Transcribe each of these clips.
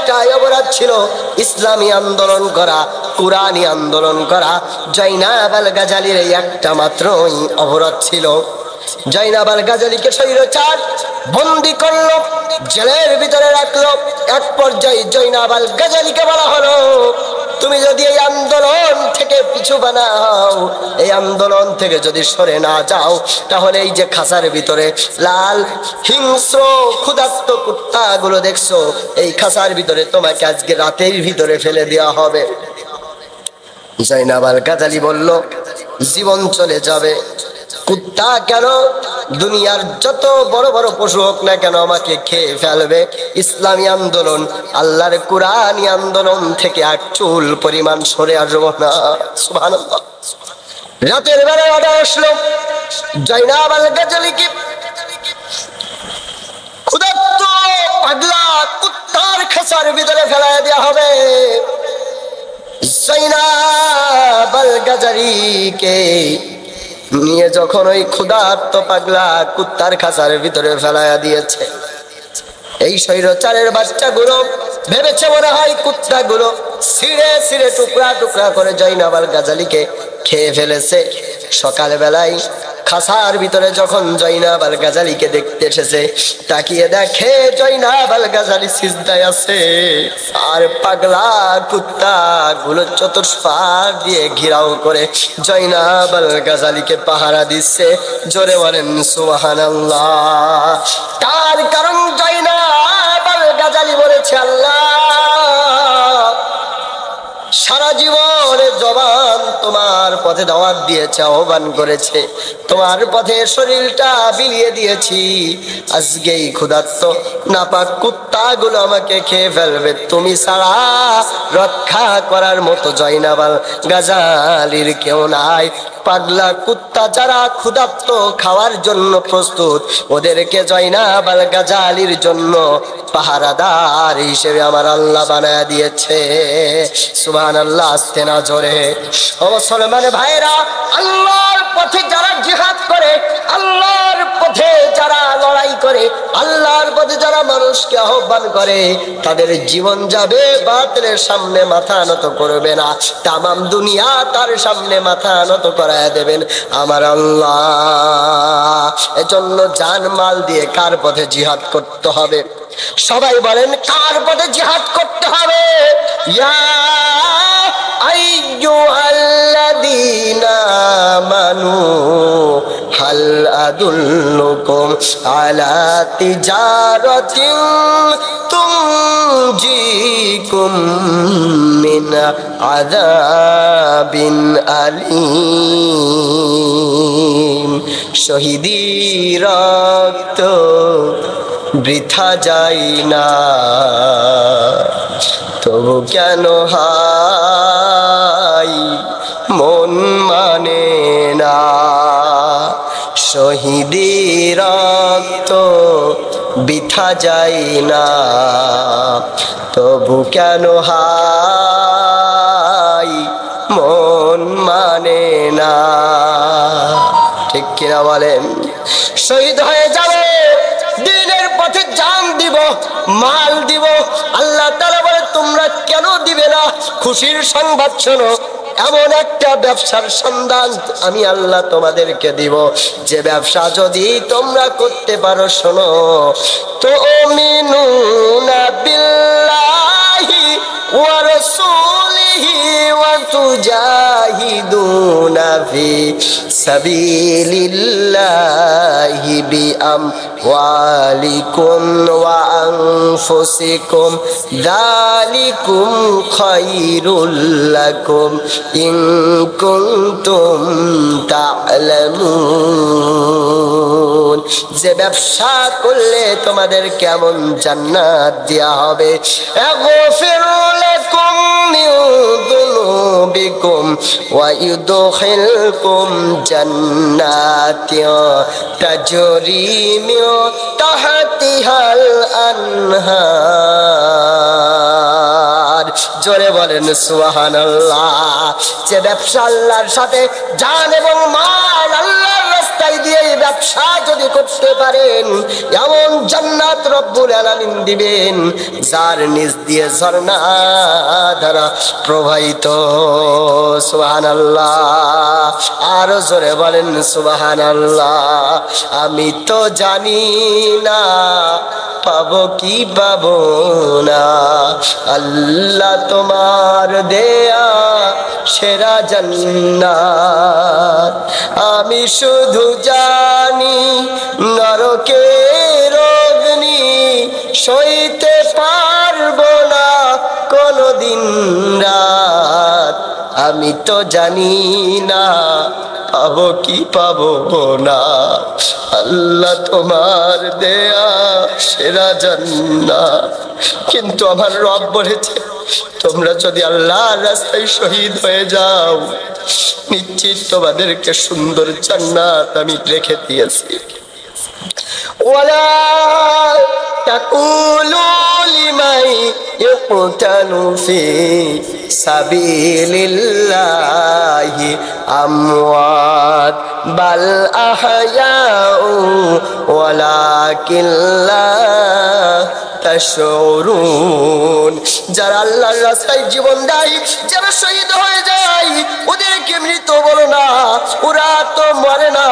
একটাই অপরাধ ছিল, ইসলামী আন্দোলন করা, কুরআনী আন্দোলন করা। জয়নাব আল গাজালির এই একটা মাত্রই অপরাধ ছিল। জয়নাব আল গাজালিকে স্বৈরাচার বন্দী করলো, জেলের ভিতরে রাখলো। এক পর্যায়ে জয়নাব আল গাজালিকে বলা হলো, তুমি যদি এই আন্দোলন থেকে পিছু বানাও, এই আন্দোলন থেকে যদি সরে না যাও, তাহলে এই যে খাঁচার ভিতরে লাল হিংস্র ক্ষুধার্ত কুত্তাগুলো দেখছো, এই খাঁচার ভিতরে তোমাকে আজকে রাতের ভিতরে ফেলে দেওয়া হবে। জয়নাব আল গাজালি বলল, জীবন চলে যাবে, কুত্তা কেন, দুনিয়ার যত বড় বড় পশু হোক না কেন আমাকে খেয়ে ফেলবে। ইসলামী আন্দোলন, আল্লাহর কুরআনী আন্দোলন থেকে এক চুল পরিমাণ সরে আসবো না। সুবহানাল্লাহ। রাতের বেলায় অর্ডার আসলো, জয়নাব আল গাজালিকে ক্ষুধার্ত পাগলা কুত্তার খাঁচার ভিতরে ফেলায় দেওয়া হবে। জয়নাব আল গাজালিকে নিয়ে যখন ওই ক্ষুধার্ত পাগলা কুত্তার খাঁচার ভিতরে ফেলাইয়া দিয়েছে, এই স্বৈরাচারের বাচ্চাগুলো ভেবেছে মনে হয় কুত্তাগুলো ছিঁড়ে ছিঁড়ে টুকরা টুকরা করে জয়নাব আল গাজালিকে খেয়ে ফেলেছে। সকালবেলায় খাঁচার ভিতরে যখন জয়নাব আল গাজালিকে দেখতে এসেছে, তাকিয়ে দেখে জয়নাব আল গাজালি সিজদায় আছে, আর পাগলা কুত্তা গুলো চতুষ্পাদ দিয়ে ঘিরাও করে জয়নাব আল গাজালিকে পাহারা দিচ্ছে। জোরে বলেন সুবহানাল্লাহ। তার কারণ জয়নাব আল গাজালি বলেছে, আল্লাহ সারা জীবনে জবান তোমার পথে দাওয়াত দিয়েছে, আহ্বান করেছে, তোমার পথে শরীরটা বিলিয়ে দিয়েছি, আজকে এই ক্ষুধার্ত নাপাক কুত্তাগুলো আমাকে খেয়ে ফেলবে, তুমি ছাড়া রক্ষা করার মতো জয়নাব আল গাজালির কেউ নাই। পাগলা কুত্তা যারা ক্ষুধার্ত খাওয়ার জন্য প্রস্তুত, ওদেরকে জয়নাব আল গাজালির জন্য পাহারাদার হিসেবে আমার আল্লাহ বানায় দিয়েছে। সুবহানাল্লাহ। আস্তে না জোরে। ও মুসলমান ভাইরা, আল্লাহর পথে যারা জিহাদ করে, আল্লাহর পথে যারা লড়াই করে, আল্লাহর পথে যারা মানুষকে আহ্বান করে, তাদের জীবন যাবে বাতিলের সামনে মাথা নত করবে না, তামাম দুনিয়া তার সামনে মাথা নত করায় দেবেন আমার আল্লাহ। এজন্য জান মাল দিয়ে কার পথে জিহাদ করতে হবে? সবাই বলেন, কার পথে জিহাদ করতে হবে? ইয়া আইয়ুহাল্লাযীনা আমানু হাল আদুল্লুকুম আলা তিজারাতিন তুনজিকুম মিন আযাবিন আলীম। শহীদি রক্ত বৃথা যায় না, তবু কেন হাই মন মানে না। শহীদি রক্ত বৃথা যায় না, তবু কেন হাই মন মানে না। ঠিক কিনা বলেন? শহীদ হয়ে যাবে, দিনের পথে জান দিব, মাল দিব। আল্লাহ তাআলা বলে, তোমরা কেন দিবে না? খুশির সংবাদ শোনো, এমন একটা ব্যবসার সন্ধান আমি আল্লাহ তোমাদেরকে দিব, যে ব্যবসা যদি তোমরা করতে পারো, শোনো, তুমিনুনা বিল্লাহি ওয়া রাসূলিহি ওয়া তুজাহিদুনা ফি সাবিলিল্লাহি বিআমওয়ালিকুম ওয়া আনফুসিকুম যালিকুম খায়রুল লাকুম ইন কুনতুম তা'লামুন। যে ব্যবসা করলে তোমাদের কেমন জান্নাত দেয়া হবে। আগফির লাকুম মিন যুনুবিকুম ওয়া ইউদখিলকুম জান্নাতিন তাজরি মিন তাহতিহাল আনহার। জোরে বলেন সুবহানাল্লাহ। যে ব্যবসা আল্লাহর সাথে জান এবং মাল আল্লাহর রাস্তায় দিয়ে ব্যবসা যদি করতে পারেন, এমন জান্নাত রব্বুল আলামিন দিবেন যার নিচ দিয়ে ঝর্ণা ধারা প্রবাহিত। সুবহানাল্লাহ, আরো জোরে বলেন সুবহানাল্লাহ। আমি তো জানি না পাবো কি পাবো না, আল্লাহ তোমার দেয়া সেরা জান্নাত। আমি শুধু জানি নরকের অগ্নি সইতে পারবো না কোনদিন রাত। আমি তো জানি না পাবো কি পাবো না, আল্লাহ তোমার দেয়া সেরা জান্নাত। কিন্তু আমার রব বলেছে, তোমরা যদি আল্লাহর রাস্তায় শহীদ হয়ে যাও, নিশ্চিত তোমাদেরকে সুন্দর জান্নাত আমি রেখে দিয়েছি। ওয়ালা তাকুলু লিমান ইউকতালু ফি সাবিলিল্লাহি আমওয়াত বাল আহয়াউ ওয়ালাকিন লা তাশউরুন। যারা আল্লাহর রাস্তায় জীবন দেয়, যারা শহীদ হয়ে যায়, ওদেরকে মৃত বলো না, ওরা তো মরে না।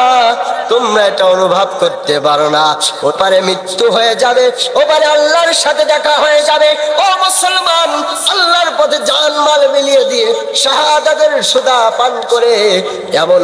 তোমরা এটা অনুভব করতে পারো না। ওপারে মৃত্যু হয়ে যাবে, ওপারে আল্লাহর সাথে দেখা হয়ে যাবে। ও মুসলমান, আল্লাহর পথে জান মাল মিলিয়ে দিয়ে শাহাদাতের সুধা পান করে এমন